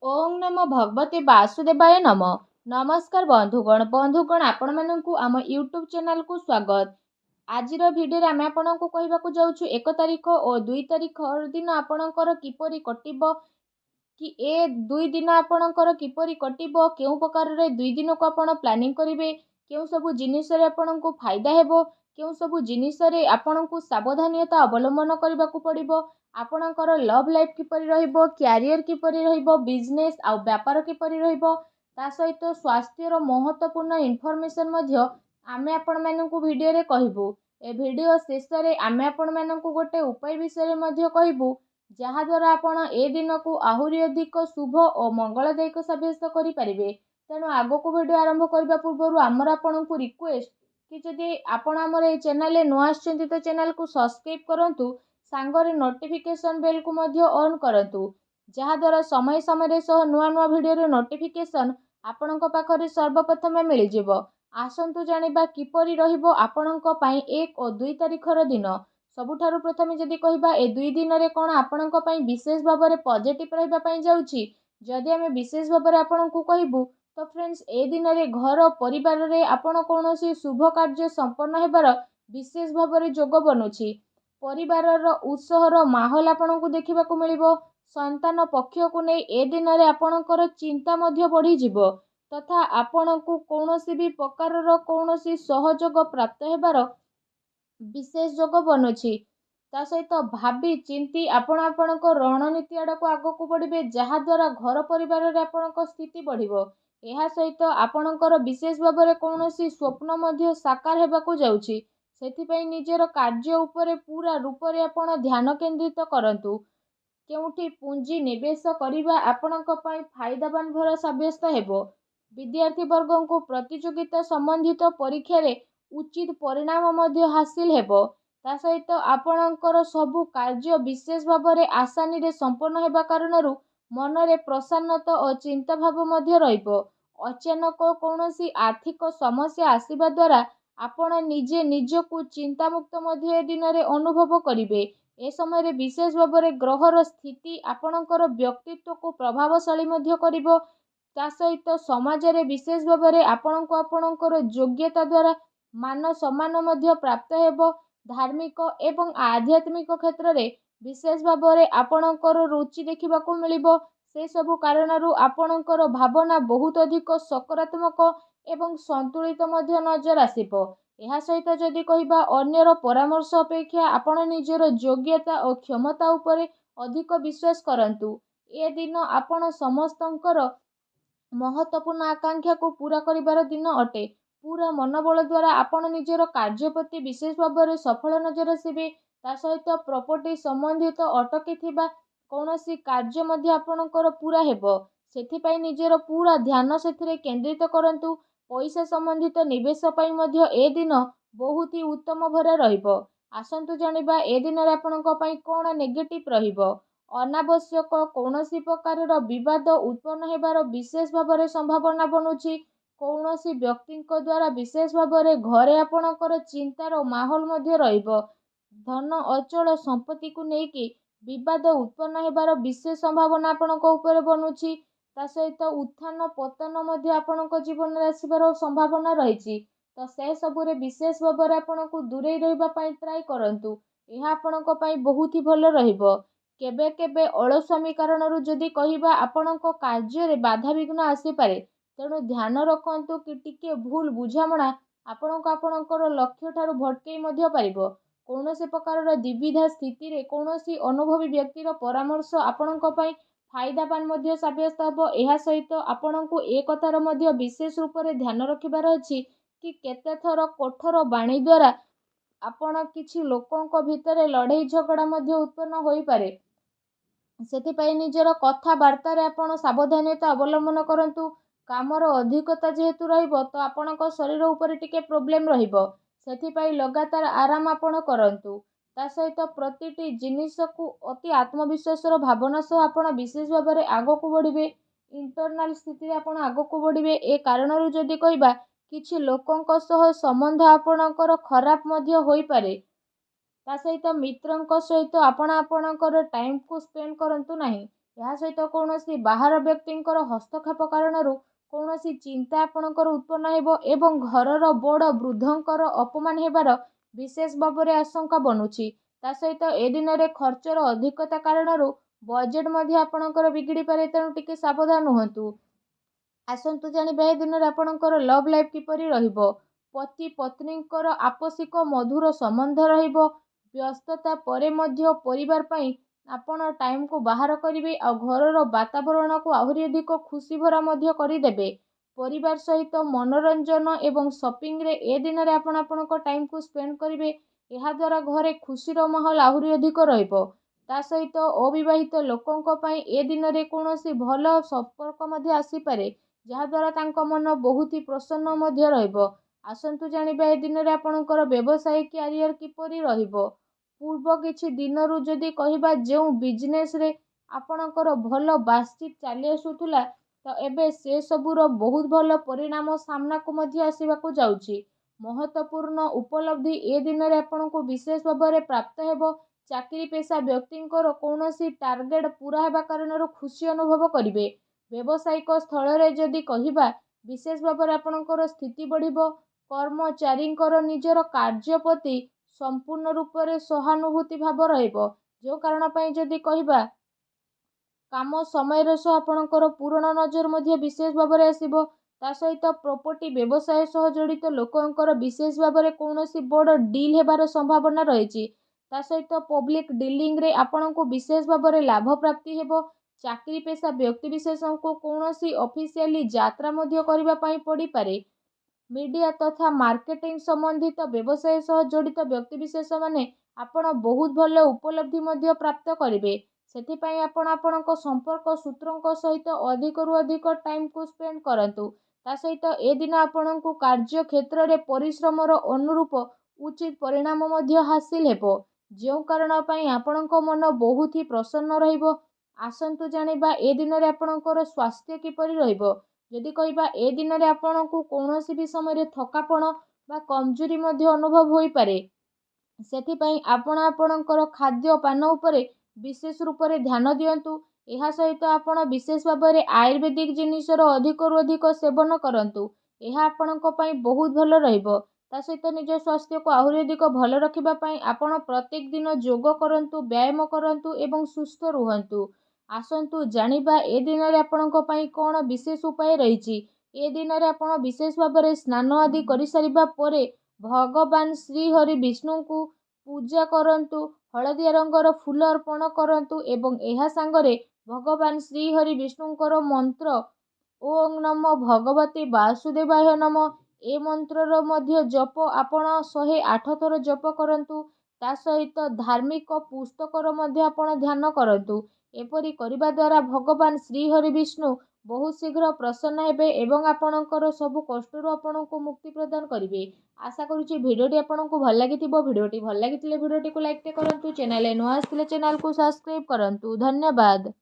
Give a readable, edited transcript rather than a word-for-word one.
ओं नमो भगवते वासुदेवाय नम। नमस्कार बंधुगण आपण मानकु आम यूट्यूब चैनल को स्वागत। आजिर भिडियो आम आपको कहवाक जाऊँ 1 तारिख और 2 तारिख दिन आपणकर किपरि कटिब कि ए 2 दिन आपणकर किपरि कटिब केउ प्रकार रे 2 दिन को आपण प्लानिंग करिवे केउ सब जिनिस रे आपणको फायदा हेबो केउ सब जिनिस रे आपणको सावधानता अवलंबन करबाकू पड़िबो आपणकर लव लाइफ किपरि रहिबो कैरियर किपरि रहिबो बिजनेस आ व्यापार किपरि रहिबो ता सहित स्वास्थ्य रो महत्वपूर्ण इन्फॉर्मेशन मध्य आमे आपण मानकू वीडियो रे कहिबू। ए वीडियो शेष रे आमे आपण मानकू गोटे उपाय विषय मध्य कहिबू जहाद्वारा आपण ए दिन को आहुरी अधिक शुभ और मंगलदायक सब्यस्त करें। तेणु आग को वीडियो आरंभ करने पूर्व आमर आपण को रिक्वेस्ट कि जदि आपण आमर ए चैनल नुआ आछंती तो चैनल को सब्सक्राइब करंतु सांगरे नोटिफिकेशन बेल को मध्य ऑन करंतु जहाद्वारा समय समय सह नुआ नुआ वीडियो रे नोटिफिकेशन आपणक पाखरे सर्वप्रथम मिल जिवो। आसंतु जानिबा किपरि रहिबो आपणक पई 1 और 2 तारिखर दिन। सबुठारु प्रथमे जदि कहिबा ए 2 दिन रे कोन आपणक पई विशेष भाव में पॉजिटिव रहिबा पई जाउची जदि आमे विशेष भाव में आपणकू कहबू तो फ्रेंड्स ए दिन रे घर परिवार रे आपण कोनोसी शुभ कार्य संपन्न हेबार विशेष भाव में जोग बनुची। परिवार रो उत्साहर माहौल आपणकू देखिबाकू मिलिबो। संतान पक्ष को नहीं ए दिन रे आपणकर चिंता मध्य बढ़ी जिवो तथा आपणकू कोनोसी भी प्रकार रो कोनोसी सहयोग प्राप्त हेबार विशेष जोग बनुची। ता सहित भावी चिंती आपण आपणक रणनीति आड़क आगक बढ़े जहाद्वारा घर परिवार रे आपणक स्थिति बढ़िबो। एहा सहित आपणकर विशेष भाव में कौनसी स्वप्न मध्य साकार हेबाकू जाउची सेथिपई निजर कार्य उपरे पूरा रूप रे आपण ध्यान केंद्रित करंतु। केउठी पूंजी निवेश करिबा आपणक पई फायदावान भर साब्यस्त हेबो। विद्यार्थी वर्गों को प्रतियोगिता संबंधित परीक्षा रे उचित परिणाम मध्य हासिल हेबो। ता सहित आपणकर सबु कार्य विशेष भाव में आसानी रे संपन्न हेबा कारणरू मनरे प्रसन्नता और चिंता भाव मध्य रहिबो। अचानक कौनसी आर्थिक समस्या आसीबा द्वारा आपण निजे निजकू चिंतामुक्त मध्य ए दिन रे अनुभव करिवे। ए समय रे विशेष भाव में ग्रहर स्थिति आपणकर व्यक्तित्व को प्रभावशाली मध्य करिवो। ता सहित समाज रे विशेष भाव में आपणको आपणकर योग्यता द्वारा मान सम्मान मध्य प्राप्त हेबो। धार्मिक एवं आध्यात्मिक क्षेत्र रे विशेष भाव में आपणकर रुचि देखिबाकू मिलिबो। से सबु कारणरू आपणकर भावना बहुत अधिक सकारात्मक एवं संतुलित मध्य नजर आसिबो। एहा सहित जदि कहिबा अन्यर परामर्श अपेक्षा आपण निजर योग्यता और क्षमता उपरे अधिक विश्वास करंतु। ए दिन आपण समस्तंकर महत्वपूर्ण आकांक्षा को पूरा करिबार दिन अटे। पूरा मनोबल द्वारा आपण निजर कार्य प्रति विशेष भाव में सफल नजर आसिबे। ता सहित प्रॉपर्टी संबंधित अटकी थिबा कौनसी कार्य मध्य आपणकर पूरा हेबो सेथिपई निजर पूरा ध्यान सेथिरे केंद्रित करंतु। पैसा संबंधित निवेश पई मध्य ए दिन बहुत ही उत्तम भरे रहिबो। आसंतु जानिबा ए दिन रे आपणक पई कोन नेगेटिव रहिबो। अनावश्यक कौनसी प्रकार विवाद उत्पन्न हेबार विशेष भाव में संभावना बनुची। कौनसी व्यक्ति द्वारा विशेष भाव में घरे आपणकर चिंतार माहौल मध्य रहिबो। धन अचल संपत्ति को लेकिन विवाद उत्पन्न हेबार विशेष संभावना आपणक ऊपर बनुची। ता सहित उत्थान पतन मध्य आपणक जीवन रे आसिबार संभावना रहिची। तो से सबु रे विशेष भाव में आपणको दूरे रहिबा पई ट्राई करंतु। एहा आपणक पई बहुत ही भलो रहिबो। केबे केबे अलस्वामी कारणरू जदि कहिबा आपणक कार्य रे बाधा विघ्न आसी पारे तेणु ध्यान रखंतु कि टिके भूल बुझामणा आपणक आपणकर लक्ष्य ठारू भटकई मध्य पारिबो। कौनसी प्रकार द्विविधा स्थिति रे कौनसी अनुभवी व्यक्तिर परामर्श आपणक पई फायदावान मध्य साब्यस्त हेबो। एहा सहित आपणको ए कथार मध्य विशेष रूप से ध्यान रखिबार अछि कि केते थर कठोर बाणी द्वारा आपण किछि लोकंक भितरे लड़ाई झगड़ा मध्य उत्पन्न होई पारे। सेथिपई निजर कथबार्ता रे आपण सावधानता अवलंबन करंतु। कामर अधिकता जेहेतु रहिबो तो आपणक शरीर उपरे टिके प्रोब्लेम रहिबो सेथिपई लगातार आराम आपण करंतु। ता सहित प्रतिटी जिनिस को अति आत्मविश्वास भावना सह आपण विशेष भाव में आगक बढ़िबे। इंटरनाल स्थिति आपण आगक बढ़िबे। ए कारणरू जदि कहिबा किछि लोकंक सह संबंध आपणकर खराब मध्य होई पारे। ता सहित मित्रंक सहित आपण आपणकर टाइम को स्पेंड करंतु नाही। ଏହା ସହିତ କୌଣସି ବାହାର ବ୍ୟକ୍ତିଙ୍କର ହସ୍ତକ୍ଷେପ କାରଣରୁ କୌଣସି ଚିନ୍ତା ଆପଣଙ୍କର ଉତ୍ପନ୍ନ ହେବ ଏବଂ ଘରର ବଡ଼ ବୃଦ୍ଧଙ୍କର ଅପମାନ ହେବାର ବିଶେଷ ଭାବରେ ଆଶଙ୍କା ବନୁଛି। ତା ସହିତ ଏ ଦିନରେ ଖର୍ଚ୍ଚର ଅଧିକତା କାରଣରୁ ବଜେଟ୍ ମଧ୍ୟ ଆପଣଙ୍କର ବିଗିଡ଼ି ପାରେ, ତେଣୁ ଟିକେ ସାବଧାନ ହୁଅନ୍ତୁ। ଆସନ୍ତୁ ଜାଣିବା ଏ ଦିନରେ ଆପଣଙ୍କର ଲଭ୍ ଲାଇଫ୍ କିପରି ରହିବ। ପତି ପତ୍ନୀଙ୍କର ଆପୋଷିକ ମଧୁର ସମ୍ବନ୍ଧ ରହିବ। ବ୍ୟସ୍ତତା ପରେ ମଧ୍ୟ ପରିବାର ପାଇଁ ଆପଣ ଟାଇମ୍କୁ ବାହାର କରିବେ ଆଉ ଘରର ବାତାବରଣକୁ ଆହୁରି ଅଧିକ ଖୁସି ଭରା ମଧ୍ୟ କରିଦେବେ। ପରିବାର ସହିତ ମନୋରଞ୍ଜନ ଏବଂ ସପିଂରେ ଏ ଦିନରେ ଆପଣ ଆପଣଙ୍କ ଟାଇମ୍କୁ ସ୍ପେଣ୍ଡ କରିବେ। ଏହାଦ୍ୱାରା ଘରେ ଖୁସିର ମାହୋଲ ଆହୁରି ଅଧିକ ରହିବ। ତା ସହିତ ଅବିବାହିତ ଲୋକଙ୍କ ପାଇଁ ଏ ଦିନରେ କୌଣସି ଭଲ ସମ୍ପର୍କ ମଧ୍ୟ ଆସିପାରେ, ଯାହାଦ୍ୱାରା ତାଙ୍କ ମନ ବହୁତ ପ୍ରସନ୍ନ ମଧ୍ୟ ରହିବ। ଆସନ୍ତୁ ଜାଣିବା ଏ ଦିନରେ ଆପଣଙ୍କର ବ୍ୟବସାୟ କ୍ୟାରିୟର କିପରି ରହିବ। ପୂର୍ବ କିଛି ଦିନରୁ ଯଦି କହିବା ଯେଉଁ ବିଜନେସରେ ଆପଣଙ୍କର ଭଲ ବାତଚିତ ଚାଲି ଆସୁଥିଲା, ତ ଏବେ ସେସବୁର ବହୁତ ଭଲ ପରିଣାମ ସାମ୍ନାକୁ ମଧ୍ୟ ଆସିବାକୁ ଯାଉଛି। ମହତ୍ତ୍ୱପୂର୍ଣ୍ଣ ଉପଲବ୍ଧି ଏ ଦିନରେ ଆପଣଙ୍କୁ ବିଶେଷ ଭାବରେ ପ୍ରାପ୍ତ ହେବ। ଚାକିରି ପେଶା ବ୍ୟକ୍ତିଙ୍କର କୌଣସି ଟାର୍ଗେଟ ପୂରା ହେବା କାରଣରୁ ଖୁସି ଅନୁଭବ କରିବେ। ବ୍ୟବସାୟିକ ସ୍ଥଳରେ ଯଦି କହିବା, ବିଶେଷ ଭାବରେ ଆପଣଙ୍କର ସ୍ଥିତି ବଢ଼ିବ। କର୍ମଚାରୀଙ୍କର ନିଜର କାର୍ଯ୍ୟ ପ୍ରତି ସମ୍ପୂର୍ଣ୍ଣ ରୂପରେ ସହାନୁଭୂତି ଭାବ ରହିବ। ଯେଉଁ କାରଣ ପାଇଁ ଯଦି କହିବା, କାମ ସମୟର ସହ ଆପଣଙ୍କର ପୂରଣ ନଜର ମଧ୍ୟ ବିଶେଷ ଭାବରେ ଆସିବ। ତା ସହିତ ପ୍ରପର୍ଟି ବ୍ୟବସାୟ ସହ ଜଡ଼ିତ ଲୋକଙ୍କର ବିଶେଷ ଭାବରେ କୌଣସି ବଡ଼ ଡିଲ୍ ହେବାର ସମ୍ଭାବନା ରହିଛି। ତା ସହିତ ପବ୍ଲିକ୍ ଡିଲିଂରେ ଆପଣଙ୍କୁ ବିଶେଷ ଭାବରେ ଲାଭ ପ୍ରାପ୍ତି ହେବ। ଚାକିରି ପେଶା ବ୍ୟକ୍ତିବିଶେଷଙ୍କୁ କୌଣସି ଅଫିସିଆଲି ଯାତ୍ରା ମଧ୍ୟ କରିବା ପାଇଁ ପଡ଼ିପାରେ। ମିଡ଼ିଆ ତଥା ମାର୍କେଟିଂ ସମ୍ବନ୍ଧିତ ବ୍ୟବସାୟ ସହ ଜଡ଼ିତ ବ୍ୟକ୍ତିବିଶେଷମାନେ ଆପଣ ବହୁତ ଭଲ ଉପଲବ୍ଧି ମଧ୍ୟ ପ୍ରାପ୍ତ କରିବେ। ସେଥିପାଇଁ ଆପଣ ଆପଣଙ୍କ ସମ୍ପର୍କ ସୂତ୍ରଙ୍କ ସହିତ ଅଧିକରୁ ଅଧିକ ଟାଇମ୍କୁ ସ୍ପେଣ୍ଡ କରନ୍ତୁ। ତା ସହିତ ଏ ଦିନ ଆପଣଙ୍କୁ କାର୍ଯ୍ୟ କ୍ଷେତ୍ରରେ ପରିଶ୍ରମର ଅନୁରୂପ ଉଚିତ ପରିଣାମ ମଧ୍ୟ ହାସିଲ ହେବ, ଯେଉଁ କାରଣ ପାଇଁ ଆପଣଙ୍କ ମନ ବହୁତ ହି ପ୍ରସନ୍ନ ରହିବ। ଆସନ୍ତୁ ଜାଣିବା ଏ ଦିନରେ ଆପଣଙ୍କର ସ୍ୱାସ୍ଥ୍ୟ କିପରି ରହିବ। ଯଦି କହିବା ଏ ଦିନରେ ଆପଣଙ୍କୁ କୌଣସି ବି ସମୟରେ ଥକାପଣ ବା କମଜୋରି ମଧ୍ୟ ଅନୁଭବ ହୋଇପାରେ। ସେଥିପାଇଁ ଆପଣ ଆପଣଙ୍କର ଖାଦ୍ୟପାନ ଉପରେ ବିଶେଷ ରୂପରେ ଧ୍ୟାନ ଦିଅନ୍ତୁ। ଏହା ସହିତ ଆପଣ ବିଶେଷ ଭାବରେ ଆୟୁର୍ବେଦିକ ଜିନିଷର ଅଧିକରୁ ଅଧିକ ସେବନ କରନ୍ତୁ। ଏହା ଆପଣଙ୍କ ପାଇଁ ବହୁତ ଭଲ ରହିବ। ତା ସହିତ ନିଜ ସ୍ୱାସ୍ଥ୍ୟକୁ ଆହୁରି ଅଧିକ ଭଲ ରଖିବା ପାଇଁ ଆପଣ ପ୍ରତ୍ୟେକ ଦିନ ଯୋଗ କରନ୍ତୁ, ବ୍ୟାୟାମ କରନ୍ତୁ ଏବଂ ସୁସ୍ଥ ରୁହନ୍ତୁ। ଆସନ୍ତୁ ଜାଣିବା ଏ ଦିନରେ ଆପଣଙ୍କ ପାଇଁ କ'ଣ ବିଶେଷ ଉପାୟ ରହିଛି। ଏ ଦିନରେ ଆପଣ ବିଶେଷ ଭାବରେ ସ୍ନାନ ଆଦି କରିସାରିବା ପରେ ଭଗବାନ ଶ୍ରୀହରି ବିଷ୍ଣୁଙ୍କୁ ପୂଜା କରନ୍ତୁ। ହଳଦିଆ ରଙ୍ଗର ଫୁଲ ଅର୍ପଣ କରନ୍ତୁ ଏବଂ ଏହା ସାଙ୍ଗରେ ଭଗବାନ ଶ୍ରୀହରି ବିଷ୍ଣୁଙ୍କର ମନ୍ତ୍ର ଓଂ ନମୋ ଭଗବତେ ବାସୁଦେବାୟ ନମଃ, ଏ ମନ୍ତ୍ରର ମଧ୍ୟ ଜପ ଆପଣ 108 ଥର ଜପ କରନ୍ତୁ। ତା ସହିତ ଧାର୍ମିକ ପୁସ୍ତକର ମଧ୍ୟ ଆପଣ ଧ୍ୟାନ କରନ୍ତୁ। ଏପରି କରିବା ଦ୍ୱାରା ଭଗବାନ ଶ୍ରୀହରି ବିଷ୍ଣୁ ବହୁତ ଶୀଘ୍ର ପ୍ରସନ୍ନ ହେବେ ଏବଂ ଆପଣଙ୍କର ସବୁ କଷ୍ଟରୁ ଆପଣଙ୍କୁ ମୁକ୍ତି ପ୍ରଦାନ କରିବେ। ଆଶା କରୁଛି ଭିଡ଼ିଓଟି ଆପଣଙ୍କୁ ଭଲ ଲାଗିଥିବ। ଭିଡ଼ିଓଟି ଭଲ ଲାଗିଥିଲେ ଭିଡ଼ିଓଟିକୁ ଲାଇକ୍ କରନ୍ତୁ। ଚ୍ୟାନେଲରେ ନୂଆ ଆସିଥିଲେ ଚ୍ୟାନେଲକୁ ସବସ୍କ୍ରାଇବ୍ କରନ୍ତୁ। ଧନ୍ୟବାଦ।